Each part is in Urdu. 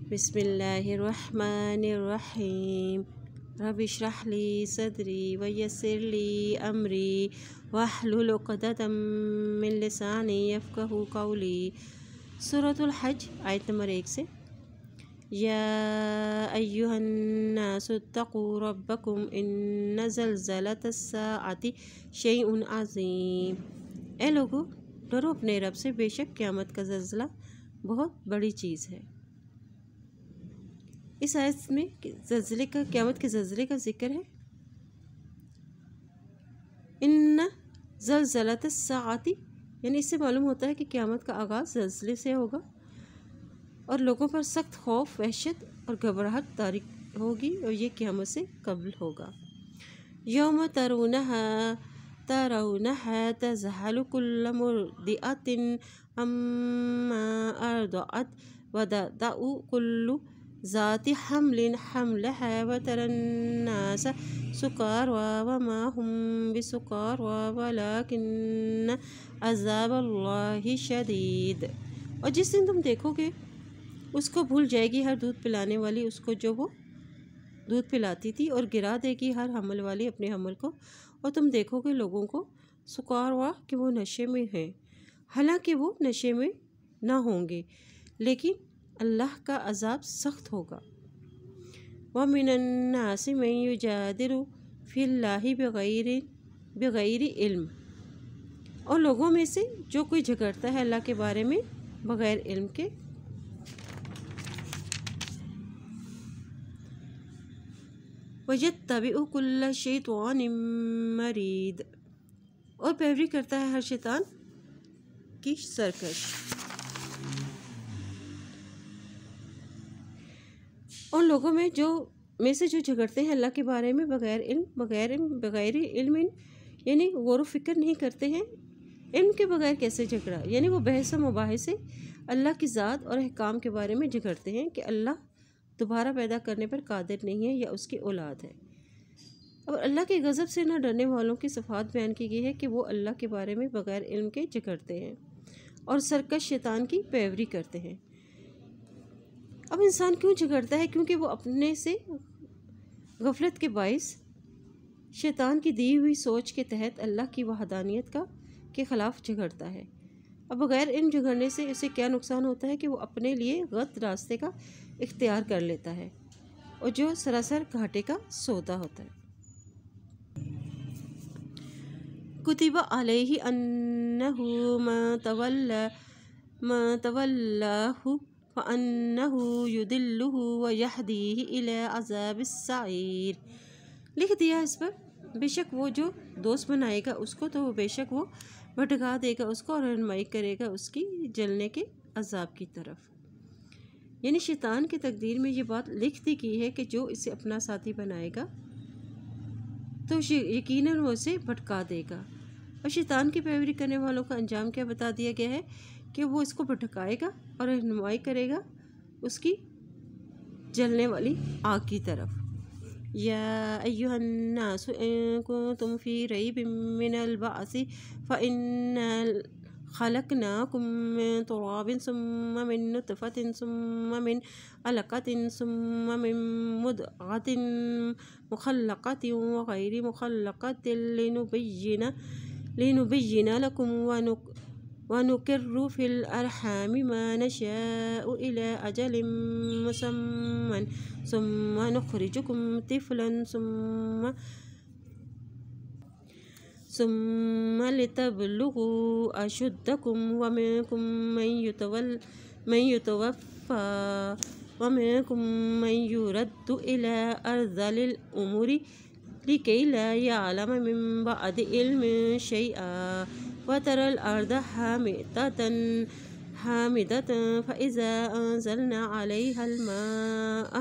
بسم اللہ الرحمن الرحیم رب اشرح لی صدری ویسر لی امری واحلل عقدۃ من لسانی یفقہوا قولی۔ سورۃ الحج آیت نمبر 1 سے۔ یا ایہا الناس اتقوا ربکم ان زلزلۃ الساعۃ شیء عظیم۔ اے لوگو، ڈرو اپنے رب سے، بے شک قیامت کا زلزلہ بہت بڑی چیز ہے۔ اس آیت میں قیامت کے زلزلے کا ذکر ہے۔ ان زلزلۃ الساعۃ، یعنی اس سے معلوم ہوتا ہے کہ قیامت کا آغاز زلزلے سے ہوگا اور لوگوں پر سخت خوف، وحشت اور گھبراہٹ طاری ہوگی، اور یہ قیامت سے قبل ہوگا۔ یوم ترونها تذہل کل مرضعۃ عما ارضعت وتضع کل ذات حمل حملها وترى الناس سکارى وما هم بسکارى ولكن عذاب اللہ شدید۔ اور جس دن تم دیکھو گے اس کو بھول جائے گی ہر دودھ پلانے والی اس کو جو وہ دودھ پلاتی تھی، اور گرا دے گی ہر حمل والی اپنے حمل کو، اور تم دیکھو گے لوگوں کو سکارى کہ وہ نشے میں ہیں، حالانکہ وہ نشے میں نہ ہوں گے، لیکن اللہ کا عذاب سخت ہوگا۔ وَمِنَ النَّاسِ مَن يُجَادِلُ فِي اللَّهِ بِغَيْرِ علم، اور لوگوں میں سے جو کوئی جھگڑتا ہے اللہ کے بارے میں بغیر علم کے۔ وَيَتَّبِعُ كُلَّ شَيْطَانٍ مَرِيدٍ، اور پیروی کرتا ہے ہر شیطان کی سرکش۔ اور لوگوں میں سے جو جھگڑتے ہیں اللہ کے بارے میں بغیر علم، یعنی غور و فکر نہیں کرتے ہیں۔ علم کے بغیر کیسے جھگڑا، یعنی وہ بحث و مباحثے اللہ کی ذات اور احکام کے بارے میں جھگڑتے ہیں کہ اللہ دوبارہ پیدا کرنے پر قادر نہیں ہے یا اس کی اولاد ہے۔ اور اللہ کے غضب سے نہ ڈرنے والوں کی صفات بیان کی گئی ہے کہ وہ اللہ کے بارے میں بغیر علم کے جھگڑتے ہیں اور سرکش شیطان کی پیروی کرتے ہیں۔ اب انسان کیوں جھگڑتا ہے؟ کیونکہ وہ اپنے سے غفلت کے باعث شیطان کی دی ہوئی سوچ کے تحت اللہ کی وحدانیت کے خلاف جھگڑتا ہے۔ اب بغیر علم جھگڑنے سے اسے کیا نقصان ہوتا ہے کہ وہ اپنے لیے غلط راستے کا اختیار کر لیتا ہے، اور جو سراسر گھاٹے کا سودا ہوتا ہے۔ کتب علیہ انہ من تولاہ فانہ یضلہ ویہدیہ الی عذاب السعیر۔ لکھ دیا اس پر، بے شک وہ جو دوست بنائے گا اس کو تو وہ بے شک وہ بھٹکا دے گا اس کو اور رہنمائی کرے گا اس کی جلنے کے عذاب کی طرف۔ یعنی شیطان کی تقدیر میں یہ بات لکھ دی گئی ہے کہ جو اسے اپنا ساتھی بنائے گا تو یقیناً وہ اسے بھٹکا دے گا، اور شیطان کی پیروی کرنے والوں کا انجام کیا بتا دیا گیا ہے کہ وہ اس کو بھٹکائے گا اور رہنمائی کرے گا اس کی جلنے والی آگ کی طرف۔ یا ایہا الناس ان کنتم فی ریب من البعث فإنا خلقناکم من تراب ثم من نطفۃ ثم من علقۃ ثم من مضغۃ مخلقۃ وغیر مخلقۃ لنبین لکم ونقر فی الارحام ما نشاء الی اجل مسمى ثم نخرجکم طفلا ثم لتبلغوا اشدکم ومنکم من یتوفی ومنکم من یرد الی ارذل الامور لکی لا یعلم من بعد علم شیئا وترى الارض حامدة فإذا انزلنا عليها الماء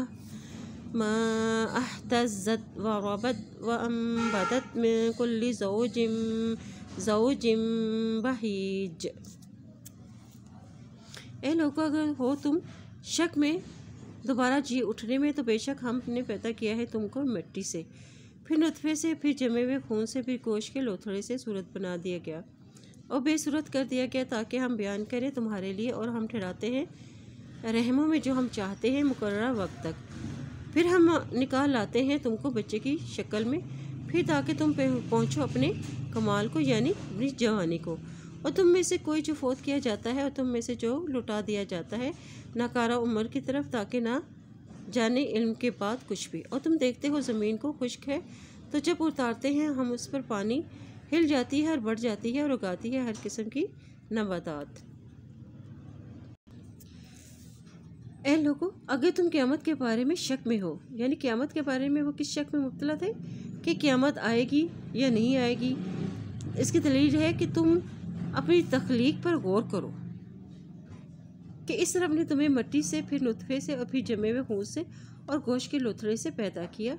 اهتزت وربت وانبتت من كل زوج بهيج۔ اے لوگو، اگر ہو تم شک میں دوبارہ جی اٹھنے میں تو بے شک ہم نے پیدا کیا ہے تم کو مٹی سے، پھر نطفے سے، پھر جمے ہوئے خون سے، پھر گوشت کے لوتھڑے سے صورت بنا دیا گیا اور بے صورت کر دیا گیا تاکہ ہم بیان کریں تمہارے لیے، اور ہم ٹھہراتے ہیں رحموں میں جو ہم چاہتے ہیں مقررہ وقت تک، پھر ہم نکال لاتے ہیں تم کو بچے کی شکل میں، پھر تاکہ تم پہنچو اپنے کمال کو یعنی اپنی جوانی کو، اور تم میں سے کوئی جو فوت کیا جاتا ہے اور تم میں سے جو لٹا دیا جاتا ہے ناکارہ عمر کی طرف، تاکہ نہ جانے علم کے بعد کچھ بھی۔ اور تم دیکھتے ہو زمین کو خشک ہے تو جب اتارتے ہیں ہم اس پر پانی ہل جاتی ہے اور بڑھ جاتی ہے اور اگاتی ہے ہر قسم کی نباتات۔ اے لوگو، اگر تم قیامت کے بارے میں شک میں ہو، یعنی قیامت کے بارے میں وہ کس شک میں مبتلا تھے کہ قیامت آئے گی یا نہیں آئے گی، اس کی دلیل ہے کہ تم اپنی تخلیق پر غور کرو کہ اس رب نے تمہیں مٹی سے، پھر نطفے سے، اور پھر جمے ہوئے خون سے اور گوشت کے لوتھڑے سے پیدا کیا،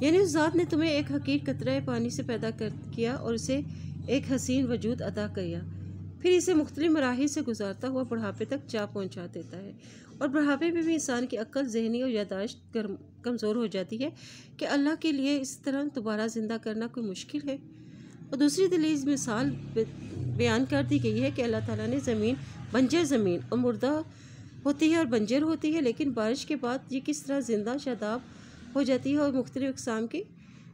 یعنی اس ذات نے تمہیں ایک حقیر قطرہ پانی سے پیدا کیا اور اسے ایک حسین وجود عطا کیا، پھر اسے مختلف مراحل سے گزارتا ہوا بڑھاپے تک جا پہنچا دیتا ہے، اور بڑھاپے میں بھی انسان کی عقل، ذہنی اور یادداشت کمزور ہو جاتی ہے کہ اللہ کے لیے اس طرح دوبارہ زندہ کرنا کوئی مشکل ہے۔ اور دوسری دلیل مثال بیان کر دی گئی ہے کہ اللہ تعالیٰ نے زمین، بنجر زمین اور مردہ ہوتی ہے اور بنجر ہوتی ہے، لیکن بارش کے بعد یہ کس طرح زندہ شاداب ہو جاتی ہے اور مختلف اقسام کے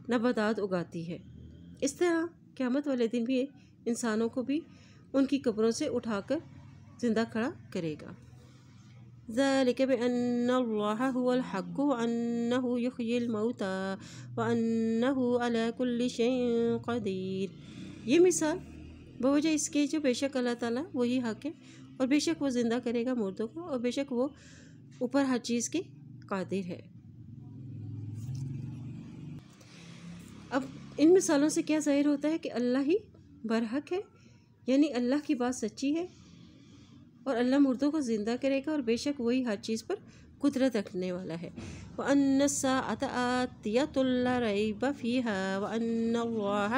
نباتات اگاتی ہے، اس طرح قیامت والے دن بھی انسانوں کو بھی ان کی قبروں سے اٹھا کر زندہ کھڑا کرے گا۔ ذَلِكَ بِأَنَّ اللَّهَ هُوَ الْحَقُّ وَأَنَّهُ يُحْيِي الْمَوْتَى وَأَنَّهُ عَلَى كُلِّ شَيْءٍ قَدِيرٌ، یہ مثال بوجہ اس کے جو بے شک اللہ تعالیٰ وہی حق ہے، اور بے شک وہ زندہ کرے گا مردوں کو، اور بے شک وہ اوپر ہر چیز کے قادر ہے۔ اب ان مثالوں سے کیا ظاہر ہوتا ہے کہ اللہ ہی برحق ہے، یعنی اللہ کی بات سچی ہے، اور اللہ مردوں کو زندہ کرے گا، اور بے شک وہی ہر چیز پر قدرت رکھنے والا ہے۔ وَأَنَّ السَّاعَةَ آتِيَةٌ لَا رَيْبَ فِيهَا وَأَنَّ اللَّهَ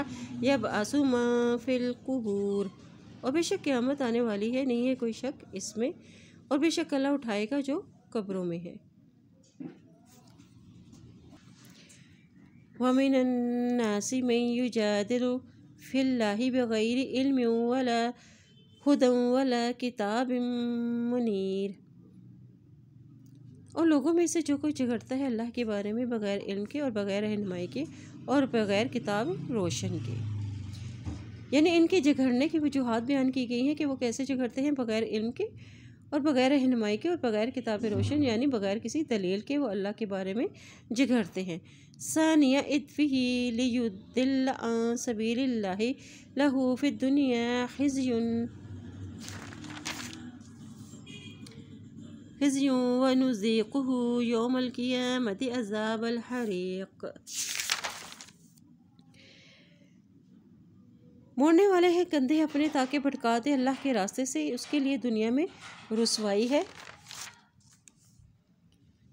يَبْعَثُ مَن فِي الْقُبُورِ، اور بے شک قیامت آنے والی ہے، نہیں ہے کوئی شک اس میں، اور بے شک اللہ اٹھائے گا جو قبروں میں ہے۔ وَمِنَ النَّاسِ مَن يُجَادِلُ فِي اللَّهِ بِغَيْرِ عِلْمٍ وَلَا هُدًى وَلَا كِتَابٍ مُنِيرٍ، اور لوگوں میں سے جو کوئی جھگڑتا ہے اللہ کے بارے میں بغیر علم کے اور بغیر رہنمائی کے اور بغیر کتاب روشن کے، یعنی ان کے جھگڑنے کی وجوہات بیان کی گئی ہیں کہ وہ کیسے جھگڑتے ہیں بغیر علم کے اور بغیر رہنمائی کے اور بغیر کتاب روشن، یعنی بغیر کسی دلیل کے وہ اللہ کے بارے میں جھگڑتے ہیں۔ ثانیہ عطفہ لیضل عن سبیل اللہ لہ فی الدنیا خزی ونذیقہ یوم القیامۃ عذاب الحریق، موڑنے والے ہیں کندھے اپنے تاکہ بھٹکا دے اللہ کے راستے سے، اس کے لیے دنیا میں رسوائی ہے،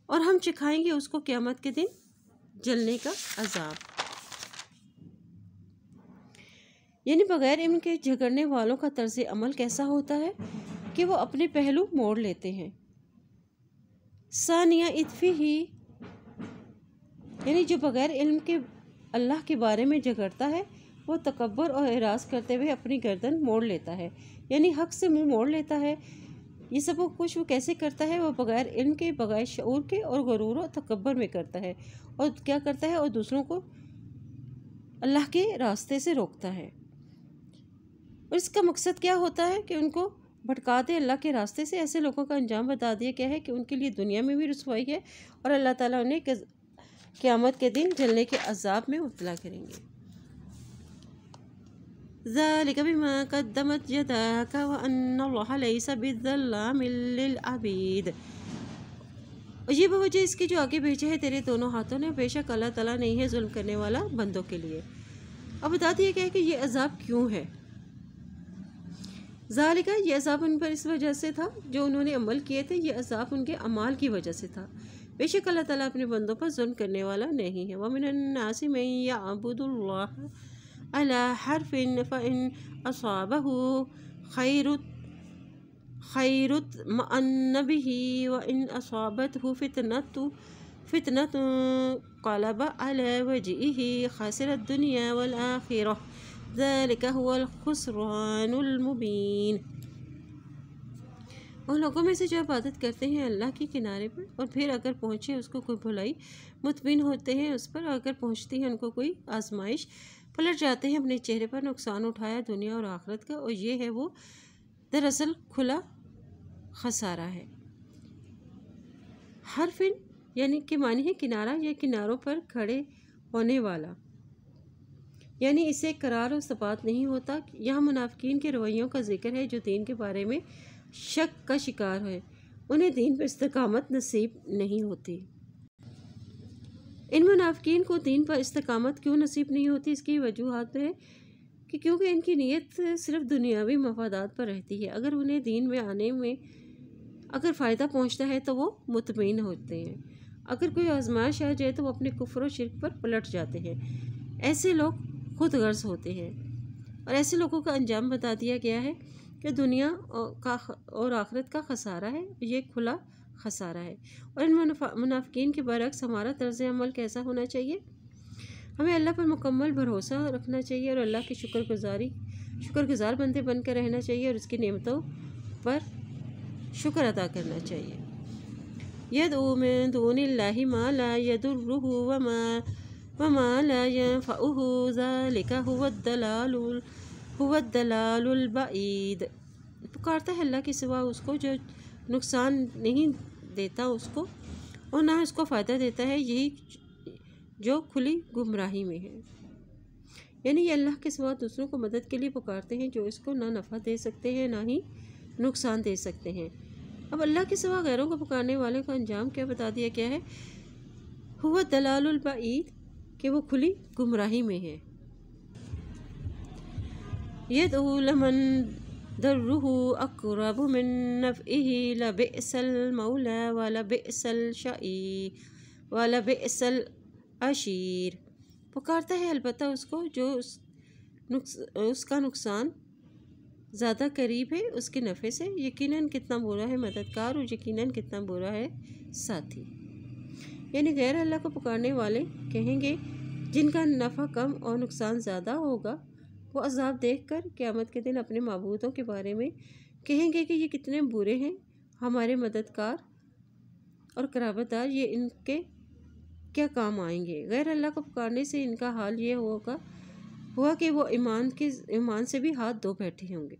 اور ہم چکھائیں گے اس کو قیامت کے دن جلنے کا عذاب۔ یعنی بغیر علم کے جھگڑنے والوں کا طرز عمل کیسا ہوتا ہے کہ وہ اپنے پہلو موڑ لیتے ہیں۔ ثانیہ عطفہ، یعنی جو بغیر علم کے اللہ کے بارے میں جھگڑتا ہے وہ تکبر اور اعراض کرتے ہوئے اپنی گردن موڑ لیتا ہے، یعنی حق سے منہ موڑ لیتا ہے۔ یہ سب کچھ وہ کیسے کرتا ہے؟ وہ بغیر علم کے، بغیر شعور کے اور غرور و تکبر میں کرتا ہے، اور کیا کرتا ہے؟ اور دوسروں کو اللہ کے راستے سے روکتا ہے، اور اس کا مقصد کیا ہوتا ہے کہ ان کو بھٹکا دے اللہ کے راستے سے۔ ایسے لوگوں کا انجام بتا دیا کیا ہے کہ ان کے لیے دنیا میں بھی رسوائی ہے، اور اللہ تعالیٰ انہیں قیامت کے دن جلنے کے عذاب میں مبتلا کریں گے۔ ذَلِكَ بِمَا قَدَّمَتْ يَدَاكَ وَأَنَّ اللَّهَ لَيْسَ بِالظَّلَّامٍ لِّلْعَبِيدِ، اور یہ بوجہ اس کے جو آگے بھیجے ہے تیرے دونوں ہاتھوں نے، بے شک اللہ تعالیٰ نہیں ہے ظلم کرنے والا بندوں کے لیے۔ اب بتا دیا گیا ہے کہ یہ عذاب کیوں ہے۔ ذالک، یہ عذاب ان پر اس وجہ سے تھا جو انہوں نے عمل کیے تھے، یہ عذاب ان کے اعمال کی وجہ سے تھا، بے شک اللہ تعالیٰ اپنے بندوں پر ظلم کرنے والا نہیں ہے۔ وَمِنَ النَّاسِ مَن يَعْبُدُ اللَّهَ عَلَى حَرْفٍ فَإِنْ أَصَابَهُ خَيْرٌ اطْمَأَنَّ بِهِ وَإِنْ أَصَابَتْهُ فِتْنَةٌ انقلب عَلَى وَجْهِهِ خَسِرَ الدُّنْيَا وَالْآخِرَةَ ذَلِكَ هُوَ الْخُسْرَانُ الْمُبِينُ، ان لوگوں میں سے جو عبادت کرتے ہیں اللہ کے کنارے پر، اور پھر اگر پہنچے اس کو کوئی بھلائی مطمئن ہوتے ہیں اس پر، اگر پہنچتی ہے ان کو کوئی آزمائش پلٹ جاتے ہیں اپنے چہرے پر نقصان اٹھایا دنیا اور آخرت کا، اور یہ ہے وہ دراصل کھلا خسارہ ہے۔ حرفن یعنی کہ معنی ہے کنارہ یا کناروں پر کھڑے ہونے والا، یعنی اسے قرار و ثبات نہیں ہوتا۔ یہاں منافقین کے رویوں کا ذکر ہے جو دین کے بارے میں شک کا شکار ہے، انہیں دین پر استقامت نصیب نہیں ہوتی۔ ان منافقین کو دین پر استقامت کیوں نصیب نہیں ہوتی؟ اس کی وجوہات ہے کہ کیونکہ ان کی نیت صرف دنیاوی مفادات پر رہتی ہے۔ اگر انہیں دین میں آنے میں اگر فائدہ پہنچتا ہے تو وہ مطمئن ہوتے ہیں، اگر کوئی آزمائش آ جائے تو وہ اپنے کفر و شرک پر پلٹ جاتے ہیں۔ ایسے لوگ خود غرض ہوتے ہیں، اور ایسے لوگوں کا انجام بتا دیا گیا ہے کہ دنیا کا اور آخرت کا خسارہ ہے، یہ کھلا خسارہ ہے۔ اور ان منافقین کے برعکس ہمارا طرز عمل کیسا ہونا چاہیے؟ ہمیں اللہ پر مکمل بھروسہ رکھنا چاہیے اور اللہ کے شکر گزار بندے بن کر رہنا چاہیے، اور اس کی نعمتوں پر شکر ادا کرنا چاہیے۔ یدعو من دون اللہ ما لا یضرہ وما لا ينفعہ ذلک هو الضلال البعید۔ پکارتا ہے اللہ کے سوا اس کو جو نقصان نہیں دیتا اس کو اور نہ اس کو فائدہ دیتا ہے، یہی جو کھلی گمراہی میں ہے۔ یعنی یہ اللہ کے سوا دوسروں کو مدد کے لیے پکارتے ہیں جو اس کو نہ نفع دے سکتے ہیں نہ ہی نقصان دے سکتے ہیں۔ اب اللہ کے سوا غیروں کو پکارنے والے کا انجام کیا بتا دیا گیا ہے؟ هو الضلال البعید، کہ وہ کھلی گمراہی میں ہے۔ یدعو لمن ضرہ اقرب من نفعہ لبئس المولی ولبئس العشیر۔ پکارتا ہے البتہ اس کو جو اس کا نقصان زیادہ قریب ہے اس کے نفع سے، یقیناً کتنا برا ہے مددگار اور یقیناً کتنا برا ہے ساتھی۔ یعنی غیر اللہ کو پکارنے والے کہیں گے جن کا نفع کم اور نقصان زیادہ ہوگا، وہ عذاب دیکھ کر قیامت کے دن اپنے معبودوں کے بارے میں کہیں گے کہ یہ کتنے برے ہیں، ہمارے مددگار اور قرابت دار یہ ان کے کیا کام آئیں گے۔ غیر اللہ کو پکارنے سے ان کا حال یہ ہوا کہ وہ ایمان سے بھی ہاتھ دھو بیٹھے ہوں گے۔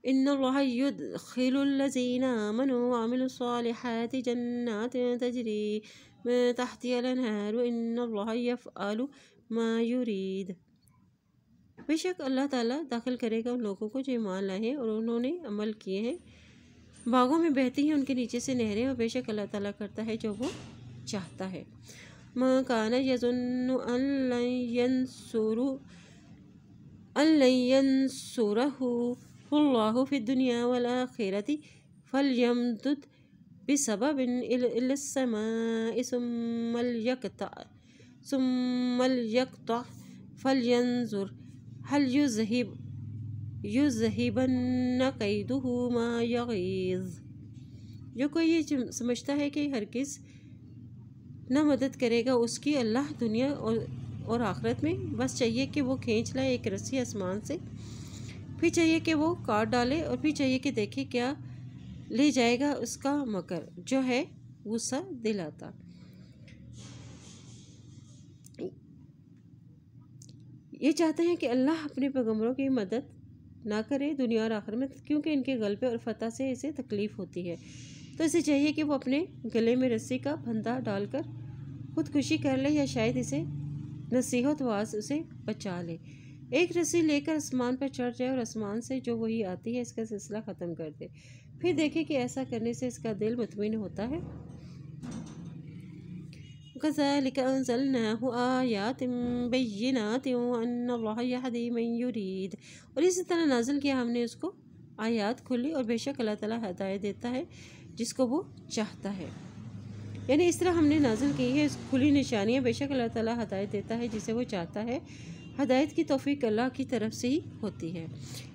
ان اللہ يدخل الذین آمنوا وعملوا الصالحات جنات تجری من تحتها الانہار ان اللہ یفعل ما یرید۔ بے شک اللہ تعالیٰ داخل کرے گا ان لوگوں کو جو ایمان لائے ہیں اور انہوں نے عمل کیے ہیں، باغوں میں بہتی ہیں ان کے نیچے سے نہریں، اور بے شک اللہ تعالیٰ کرتا ہے جو وہ چاہتا ہے۔ ما کان یظن ان لن ینصرہ اللہ فی الدنیا والآخرۃ فلیمدد بسبب الی السماء ثم لیقطع فلینظر هل یذہبن کیدہ ما یغیظ۔ جو کوئی یہ سمجھتا ہے کہ ہرگز نہ مدد کرے گا اس کی اللہ دنیا اور آخرت میں، بس چاہیے کہ وہ کھینچ لائے ایک رسی آسمان سے، پھر چاہیے کہ وہ کاٹ ڈالے، اور پھر چاہیے کہ دیکھے کیا لے جائے گا اس کا مکر جو ہے غصہ دلاتا۔ یہ چاہتے ہیں کہ اللہ اپنے پیغمبروں کی مدد نہ کرے دنیا اور آخرت میں، کیونکہ ان کے غلبے اور فتح سے اسے تکلیف ہوتی ہے، تو اسے چاہیے کہ وہ اپنے گلے میں رسی کا پھندا ڈال کر خودکشی کر لے، یا شاید اسے نصیحت واز اسے بچا لے، ایک رسی لے کر آسمان پر چڑھ جائے اور آسمان سے جو وہی آتی ہے اس کا سلسلہ ختم کر دے، پھر دیکھے کہ ایسا کرنے سے اس کا دل مطمئن ہوتا ہے۔ وَكَذَلِكَ أَنزَلْنَاهُ آيَاتٍ بَيِّنَاتٍ وَأَنَّ اللَّهَ يَهْدِي مَن يُرِيدُ۔ اور اسی طرح نازل کیا ہم نے اس کو آیات کھلی، اور بے شک اللہ تعالیٰ ہدایت دیتا ہے جس کو وہ چاہتا ہے۔ یعنی اس طرح ہم نے نازل کی ہے اس کھلی نشانیاں، بے شک اللہ تعالیٰ ہدایت دیتا ہے جسے وہ چاہتا ہے، ہدایت کی توفیق اللہ کی طرف سے ہی ہوتی ہے۔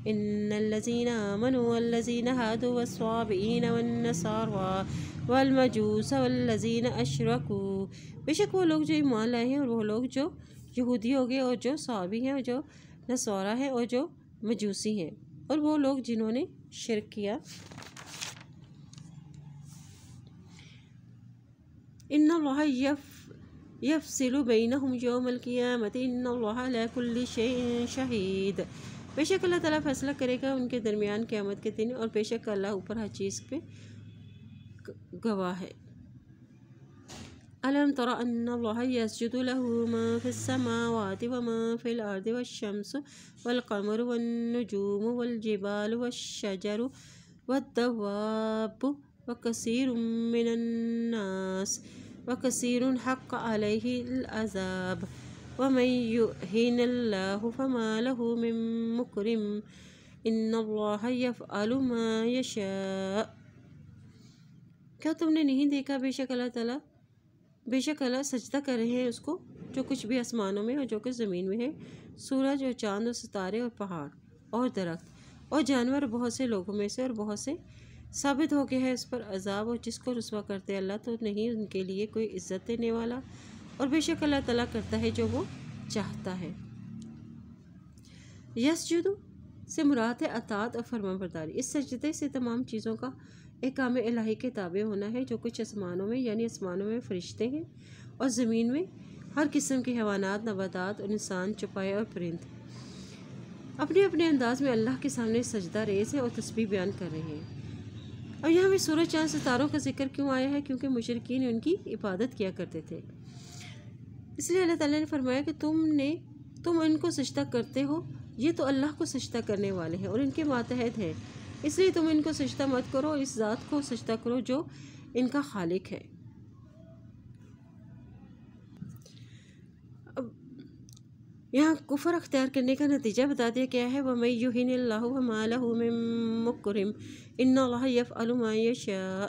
ان الذین آمنوا والذین ہادوا والصابئین والنصارى والمجوس والذین اشرکوا۔ بے شک وہ لوگ جو ایمان لائے ہیں اور وہ لوگ جو یہودی ہو گئے اور جو صابی ہیں اور جو نصارہ ہیں اور جو مجوسی ہیں اور وہ لوگ جنہوں نے شرک کیا۔ ان اللہ یفصل بینہم یوم القیامۃ ان اللہ علی کل شیء شہید، بے شک اللہ تعالیٰ فیصلہ کرے گا ان کے درمیان قیامت کے دن، اور بے شک اللہ اوپر ہر چیز پہ گواہ ہے۔ ألم تر أن الله يسجد له ما في السماوات وما في الأرض والشمس والقمر والنجوم والجبال والشجر والدواب وكثير من الناس وكثير حق عليه العذاب ومن يهن الله فما له من مكرم إن الله يفعل ما يشاء۔ کیا تم نے نہیں دیکھا بے شک اللہ سجدہ کر رہے ہیں اس کو جو کچھ بھی آسمانوں میں اور جو کچھ زمین میں ہے، سورج اور چاند اور ستارے اور پہاڑ اور درخت اور جانور، بہت سے لوگوں میں سے اور بہت سے۔ ثابت ہو گیا ہے اس پر عذاب، اور جس کو رسوا کرتے اللہ تو نہیں ان کے لیے کوئی عزت دینے والا، اور بے شک اللہ تعالیٰ کرتا ہے جو وہ چاہتا ہے۔ یسجد سے مراد ہے اطاعت اور فرما برداری۔ اس سجدے سے تمام چیزوں کا احکام الہی کے تابع ہونا ہے، جو کچھ آسمانوں میں یعنی آسمانوں میں فرشتے ہیں اور زمین میں ہر قسم کے حیوانات، نباتات اور انسان، چوپائے اور پرند اپنے اپنے انداز میں اللہ کے سامنے سجدہ ریز ہیں اور تسبیح بیان کر رہے ہیں۔ اور یہاں بھی سورج، چاند، ستاروں کا ذکر کیوں آیا ہے؟ کیونکہ مشرکین ان کی عبادت کیا کرتے تھے، اس لیے اللہ تعالیٰ نے فرمایا کہ تم ان کو سجدہ کرتے ہو، یہ تو اللہ کو سجدہ کرنے والے ہیں اور ان کے ماتحت ہیں، اس لیے تم ان کو سجدہ مت کرو، اس ذات کو سجدہ کرو جو ان کا خالق ہے۔ اب یہاں کفر اختیار کرنے کا نتیجہ بتا دیا کیا ہے، وَمَن يُهِنِ اللَّهُ فَمَا لَهُ مِن مُكْرِمٍ إِنَّ اللَّهَ يَفْعَلُ مَا يَشَاءُ،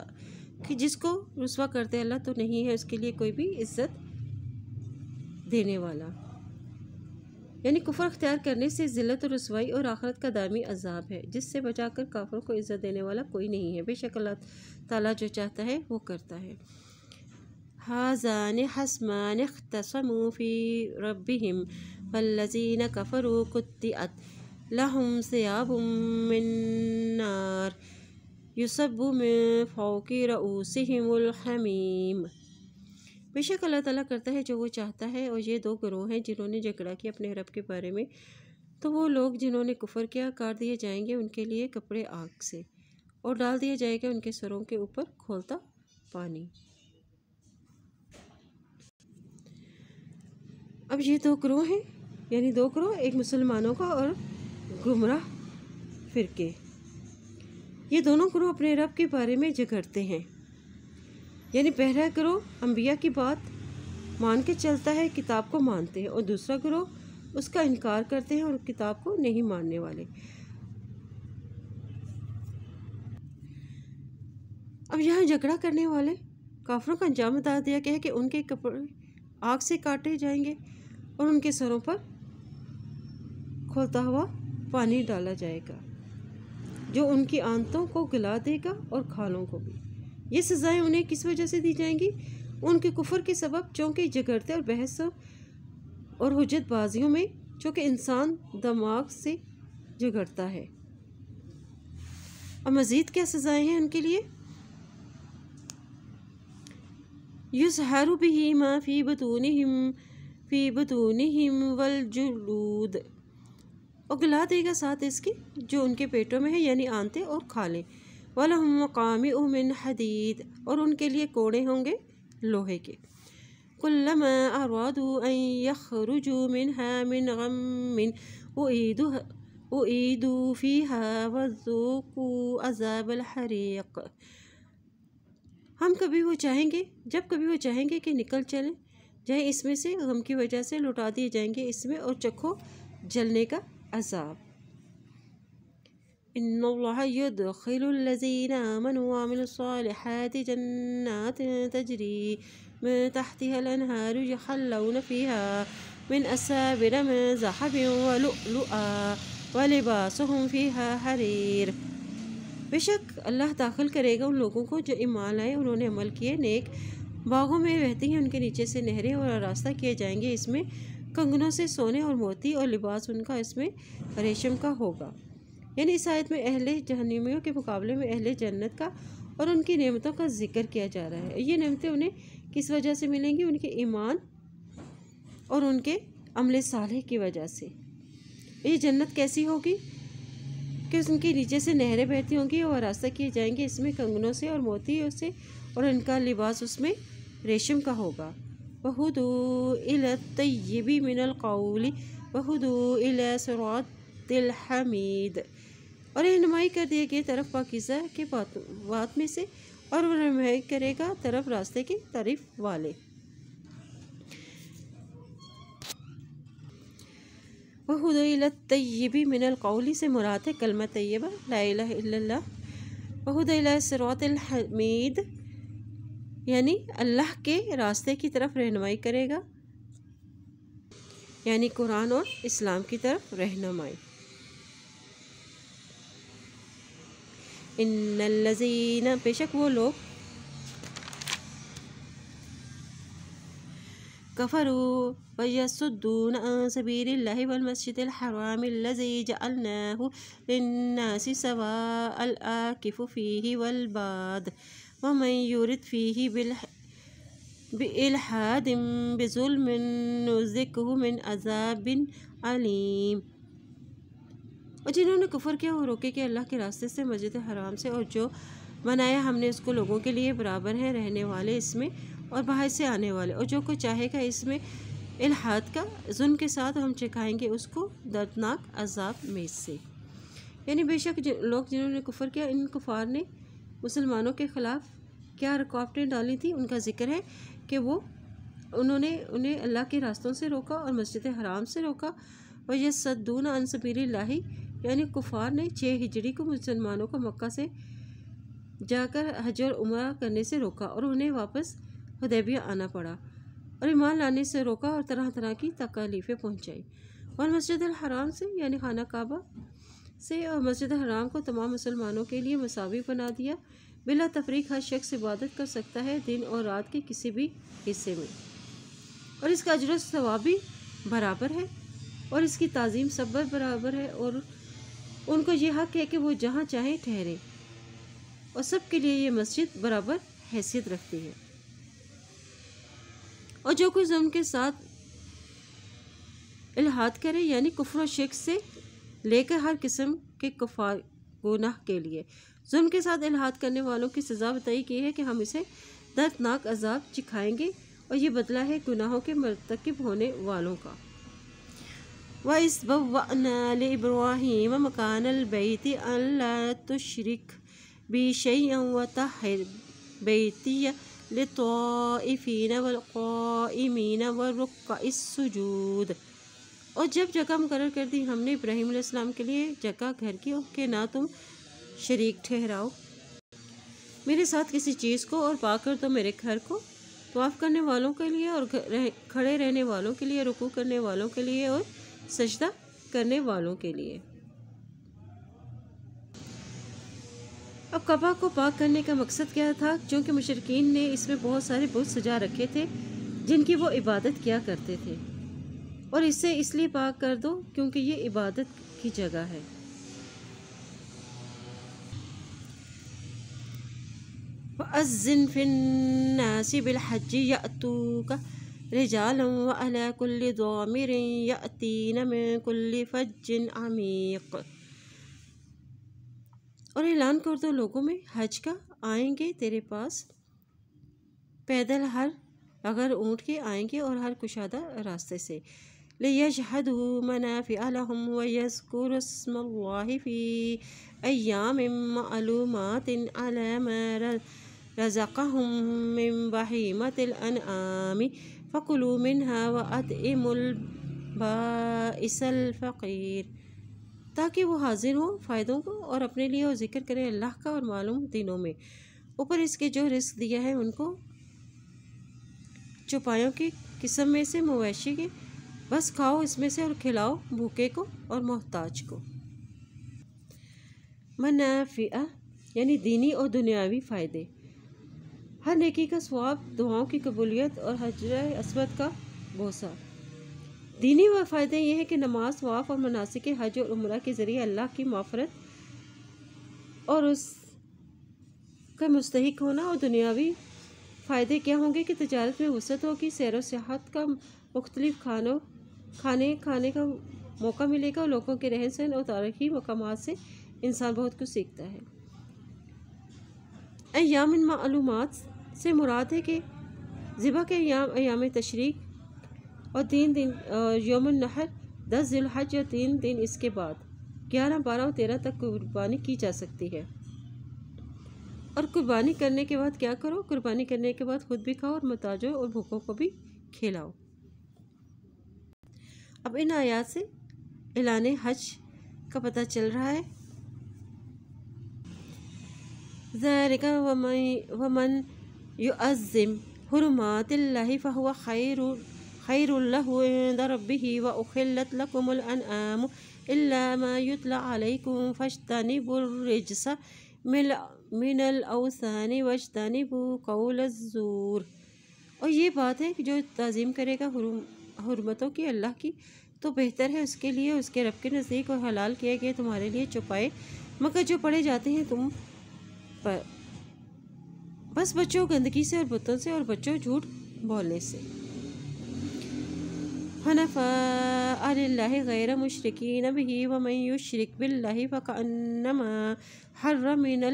کہ جس کو رسوا کرتے اللہ تو نہیں ہے اس کے لیے کوئی بھی عزت دینے والا۔ یعنی کفر اختیار کرنے سے ذلت و رسوائی اور آخرت کا دائمی عذاب ہے، جس سے بچا کر کافروں کو عزت دینے والا کوئی نہیں ہے۔ بے شک اللہ تعالیٰ جو چاہتا ہے وہ کرتا ہے۔ هَذَانِ خَصْمَانِ اخْتَصَمُوا فِي رَبِّهِمْ فَالَّذِينَ كَفَرُوا قُطِّعَتْ لَهُمْ ثِيَابٌ مِّن نَّارٍ يُصَبُّ مِن فَوْقِ رُءُوسِهِمُ الْحَمِيمُ۔ بے شک اللہ تعالیٰ کرتا ہے جو وہ چاہتا ہے، اور یہ دو گروہ ہیں جنہوں نے جھگڑا کیا اپنے رب کے بارے میں، تو وہ لوگ جنہوں نے کفر کیا کاٹ دیے جائیں گے ان کے لیے کپڑے آگ سے، اور ڈال دیا جائے گا ان کے سروں کے اوپر کھولتا پانی۔ اب یہ دو گروہ ہیں، یعنی دو گروہ، ایک مسلمانوں کا اور گمراہ فرقے، یہ دونوں گروہ اپنے رب کے بارے میں جھگڑتے ہیں۔ یعنی پہلا گروہ انبیاء کی بات مان کے چلتا ہے، کتاب کو مانتے ہیں، اور دوسرا گروہ اس کا انکار کرتے ہیں اور کتاب کو نہیں ماننے والے۔ اب یہاں جھگڑا کرنے والے کافروں کا انجام بتا دیا گیا ہے کہ ان کے کپڑے آگ سے کاٹے جائیں گے اور ان کے سروں پر کھولتا ہوا پانی ڈالا جائے گا جو ان کی آنتوں کو گلا دے گا اور کھالوں کو بھی۔ یہ سزائیں انہیں کس وجہ سے دی جائیں گی؟ ان کے کفر کے سبب، چونکہ جھگڑتے اور بحث اور حجت بازیوں میں، چونکہ انسان دماغ سے جھگڑتا ہے۔ اور مزید کیا سزائیں ہیں ان کے لیے؟ یُسْحَرُ بِهِ مَا فِي بُطُونِهِمْ وَالْجُلُودُ، اور گلا دے گا ساتھ اس کے جو ان کے پیٹوں میں ہے، یعنی آنتیں اور کھالیں۔ وَلَهُمْ مَقَامِعُ مِنْ حَدِيدٍ، اور ان کے لیے کوڑے ہوں گے لوہے کے۔ كُلَّمَا أَرَادُوا أَن يَخْرُجُوا مِنْهَا مِنْ غَمٍّ أُعِيدُوا فِيهَا وَذُوقُوا عَذَابَ الْحَرِيقِ، جب کبھی وہ چاہیں گے کہ نکل چلیں جائیں اس میں سے، غم کی وجہ سے لوٹا دیے جائیں گے اس میں، اور چکھو جلنے کا عذاب۔ ان اللہ يدخل الذین آمنوا وعملوا الصالحات جنات تجری من تحتها الانہار يحلون فيها من اساور من ذهب ولؤلؤا ولباسهم فيها حریر۔ بے شک اللہ داخل کرے گا ان لوگوں کو جو ایمان لائے، انہوں نے عمل کیے نیک، باغوں میں بہتی ہیں ان کے نیچے سے نہریں، اور آراستہ کیے جائیں گے اس میں کنگنوں سے سونے اور موتی، اور لباس ان کا اس میں ریشم کا ہوگا۔ یعنی اس آیت میں اہل جہنمیوں کے مقابلے میں اہل جنت کا اور ان کی نعمتوں کا ذکر کیا جا رہا ہے۔ یہ نعمتیں انہیں کس وجہ سے ملیں گی؟ ان کے ایمان اور ان کے عمل صالح کی وجہ سے۔ یہ جنت کیسی ہوگی کہ ان کے نیچے سے نہریں بہتی ہوں گی اور راستہ کیے جائیں گے اس میں کنگنوں سے اور موتیوں سے، اور ان کا لباس اس میں ریشم کا ہوگا۔ وَهُدُوا إِلَى الطَّيِّبِ مِنَ الْقَوْلِ وَهُدُوا إِلَى صِرَاطِ الْحَمِيدِ، اور رہنمائی کر دیے گئے طرف پاکیزہ کے بات میں سے، اور وہ رہنمائی کرے گا طرف راستے کی تعریف والے۔ وَهُدُوا إِلَى الطَّيِّبِ مِنَ الْقَوْلِ سے مراد ہے کلمہ طیبہ لا الہ الا اللہ۔ وَهُدُوا إِلَى صِرَاطِ الْحَمِيدِ یعنی اللہ کے راستے کی طرف رہنمائی کرے گا، یعنی قرآن اور اسلام کی طرف رہنمائی۔ ان الذین بے شک وہ لوگ کفروا ویصدون عن سبیل اللہ والمسجد الحرام الذی جعلناہ للناس سواء العاکف فیہ والباد ومن یرد فیہ بإلحاد بظلم نذقہ من عذاب علیم، اور جنہوں نے کفر کیا وہ روکے کہ اللہ کے راستے سے مسجد حرام سے، اور جو بنایا ہم نے اس کو لوگوں کے لیے برابر ہیں رہنے والے اس میں اور باہر سے آنے والے، اور جو کوئی چاہے گا اس میں الحاد کا ظلم کے ساتھ ہم چکھائیں گے اس کو دردناک عذاب میں سے۔ یعنی بے شک لوگ جنہوں نے کفر کیا، ان کفار نے مسلمانوں کے خلاف کیا رکاوٹیں ڈالی تھیں، ان کا ذکر ہے کہ انہوں نے انہیں اللہ کے راستوں سے روکا اور مسجد حرام سے روکا۔ وَيَصُدُّونَ عَن سَبِيلِ اللَّهِ یعنی کفار نے 6 ہجری کو مسلمانوں کو مکہ سے جا کر حج اور عمرہ کرنے سے روکا اور انہیں واپس حدیبیہ آنا پڑا، اور ایمان لانے سے روکا اور طرح طرح کی تکالیفیں پہنچائیں۔ اور مسجد الحرام سے یعنی خانہ کعبہ سے اور مسجد الحرام کو تمام مسلمانوں کے لیے مساوی بنا دیا، بلا تفریق ہر شخص عبادت کر سکتا ہے دن اور رات کے کسی بھی حصے میں، اور اس کا اجر و ثواب بھی برابر ہے، اور اس کی تعظیم سب پر برابر ہے، اور ان کو یہ حق ہے کہ وہ جہاں چاہیں ٹھہریں، اور سب کے لیے یہ مسجد برابر حیثیت رکھتی ہے۔ اور جو کوئی ظلم کے ساتھ الحاد کرے یعنی کفر و شرک سے لے کر ہر قسم کے کفار گناہ کے لیے، ظلم کے ساتھ الحاد کرنے والوں کی سزا بتائی گئی ہے کہ ہم اسے دردناک عذاب چکھائیں گے، اور یہ بدلہ ہے گناہوں کے مرتکب ہونے والوں کا۔ وَإِذْ بَوَّأْنَا لِإِبْرَاهِيمَ مَكَانَ الْبَيْتِ أَلَّا تُشْرِكْ بِي شَيْئًا وَطَهِّرْ بَيْتِيَ لِلطَّائِفِينَ وَالْقَائِمِينَ وَالرُّكَّعِ السُّجُودِ، اور جب جگہ مقرر کر دی ہم نے ابراہیم علیہ السلام کے لیے جگہ گھر کی کہ نہ تم شریک ٹھہراؤ میرے ساتھ کسی چیز کو، اور پاک کر دو میرے گھر کو طواف کرنے والوں کے لیے اور کھڑے رہنے والوں کے لیے، رکوع کرنے والوں کے لیے اور سجدہ کرنے والوں کے لیے۔ اب کعبہ کو پاک کرنے کا مقصد کیا تھا؟ چونکہ مشرکین نے اس میں بہت سارے بت سجا رکھے تھے جن کی وہ عبادت کیا کرتے تھے، اور اسے اس لیے پاک کر دو کیونکہ یہ عبادت کی جگہ ہے۔ وَأَذِّن فِي النَّاسِ بِالْحَجِّ يَأْتُوكَ رِجَالًا وَعَلَىٰ كُلِّ ضَامِرٍ يَأْتِينَ مِن كُلِّ فَجٍّ عَمِيقٍ، اور اعلان کر دو لوگوں میں حج کا آئیں گے تیرے پاس پیدل اگر اونٹ کے آئیں گے اور ہر کشادہ راستے سے، لِيَشْهَدُوا مَنَافِعَ لَهُمْ وَيَذْكُرُوا اسْمَ اللَّهِ فِي أَيَّامٍ مَّعْلُومَاتٍ عَلَىٰ مَا رَزَقَهُم مِّن بَهِيمَةِ الْأَنْعَامِ فَكُلُوا مِنْهَا وَأَطْعِمُوا الْبَائِسَ الْفَقِيرَ، تاکہ وہ حاضر ہوں فائدوں کو اور اپنے لیے اور ذکر کریں اللہ کا اور معلوم دنوں میں اوپر اس کے جو رزق دیا ہے ان کو چوپایوں کی قسم میں سے مویشی کے، بس کھاؤ اس میں سے اور کھلاؤ بھوکے کو اور محتاج کو۔ منافع یعنی دینی اور دنیاوی فائدے، ہر نیکی کا ثواب، دعاؤں کی قبولیت اور حجر اسود کا بوسہ۔ دینی فائدے یہ ہے کہ نماز، طواف اور مناسک حج اور عمرہ کے ذریعے اللہ کی مغفرت اور اس کا مستحق ہونا، اور دنیاوی فائدے کیا ہوں گے کہ تجارت میں وسعت ہوگی، سیر و سیاحت کا مختلف کھانے کا موقع ملے گا، اور لوگوں کے رہن سہن اور تاریخی مقامات سے انسان بہت کچھ سیکھتا ہے۔ ایام معلومات سے مراد ہے کہ ذبح کے ایام تشریق اور 3 دن یوم النحر 10 ذی الحج اور 3 دن اس کے بعد 11، 12 اور 13 تک قربانی کی جا سکتی ہے۔ اور قربانی کرنے کے بعد کیا کرو؟ قربانی کرنے کے بعد خود بھی کھاؤ اور محتاجوں اور بھوکوں کو بھی کھلاؤ۔ اب ان آیات سے اعلان حج کا پتہ چل رہا ہے۔ ذَلِكَ وَمَنْ يُعَظِّمْ حُرُمَاتِ اللَّهِ فَهُوَ خَيْرٌ لَهُ عِنْدَ رَبِّهِ وَأُحِلَّتْ لَكُمُ الْأَنْعَامُ إِلَّا مَا يُتْلَى عَلَيْكُمْ فَاجْتَنِبُوا الرِّجْسَ مِنَ الْأَوْثَانِ وَاجْتَنِبُوا قَوْلَ الزُّورِ۔ اور یہ بات ہے کہ جو تعظیم کرے گا حرمتوں کی اللہ کی تو بہتر ہے اس کے لیے اس کے رب کے نزدیک، اور حلال کیے گئے تمہارے لیے چھپائے مگر جو پڑے جاتے ہیں تم پر، بس بچوں گندگی سے اور بتوں سے، اور بچوں جھوٹ بولنے سے۔ حنفاء للہ غیر مشرکین بہ ومن یشرک باللہ فکأنما حر من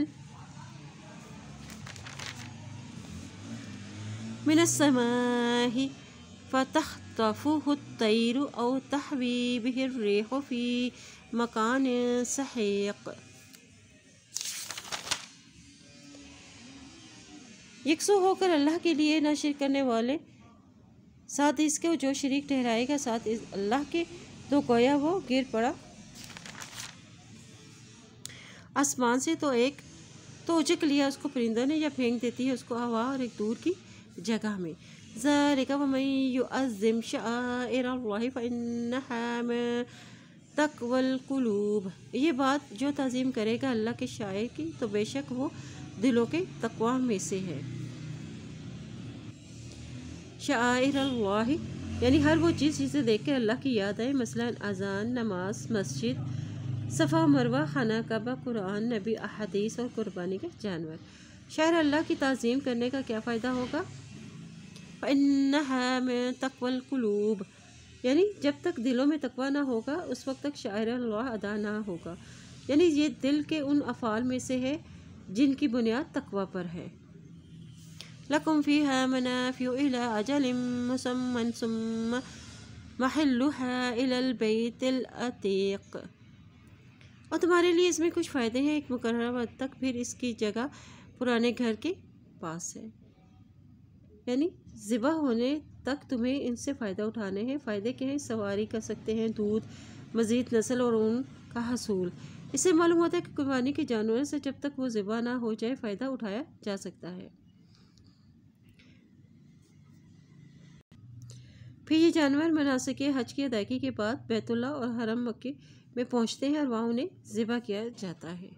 السماء فتخطفه الطیر او تحوی بہ الریح فی مکان سحیق۔ یکسو ہو کر اللہ کے لیے نہ شرک کرنے والے، ساتھ اس کے جو شریک ٹھہرائے گا ساتھ اللہ کے تو گویا وہ گر پڑا آسمان سے تو اچک لیا اس کو پرندوں نے، یا پھینک دیتی ہے اس کو ہوا اور ایک دور کی جگہ میں۔ ذَلِكَ وَمَن يُعَظِّمْ شَعَائِرَ اللَّهِ فَإِنَّهَا مِن تَقْوَى الْقُلُوبِ۔ یہ بات جو تعظیم کرے گا اللہ کے شاعر کی تو بے شک وہ دلوں کے تقویٰ میں سے ہے۔ شعائر اللہ یعنی ہر وہ چیز جسے دیکھ کر اللہ کی یاد آئے، مثلا اذان، نماز، مسجد، صفا مروہ، خانہ کعبہ، قرآن، نبی، احادیث اور قربانی کے جانور۔ شاعر اللہ کی تعظیم کرنے کا کیا فائدہ ہوگا؟ فَإِنَّهَا مِن تَقْوَى الْقُلُوبِ یعنی جب تک دلوں میں تقویٰ نہ ہوگا اس وقت تک شاعر اللہ ادا نہ ہوگا، یعنی یہ دل کے ان افعال میں سے ہے جن کی بنیاد تقویٰ پر ہے۔ لَكُمْ فِيهَا مَنَافِعُ إِلَىٰ أَجَلٍ مُّسَمًّى ثُمَّ مَحِلُّهَا إِلَى الْبَيْتِ الْعَتِيقِ اور تمہارے لیے اس میں کچھ فائدے ہیں ایک مقررہ وقت تک، پھر اس کی جگہ پرانے گھر کے پاس ہے۔ یعنی ذبح ہونے تک تمہیں ان سے فائدہ اٹھانے ہیں۔ فائدے کیا ہیں؟ سواری کر سکتے ہیں، دودھ، مزید نسل اور اون کا حصول۔ اس سے معلوم ہوتا ہے کہ قربانی کے جانوروں سے جب تک وہ ذبح نہ ہو جائے فائدہ اٹھایا جا سکتا ہے۔ پھر یہ جانور مناسک حج کی ادائیگی کے بعد بیت اللہ اور حرم مکہ میں پہنچتے ہیں اور وہاں انہیں ذبح کیا جاتا ہے۔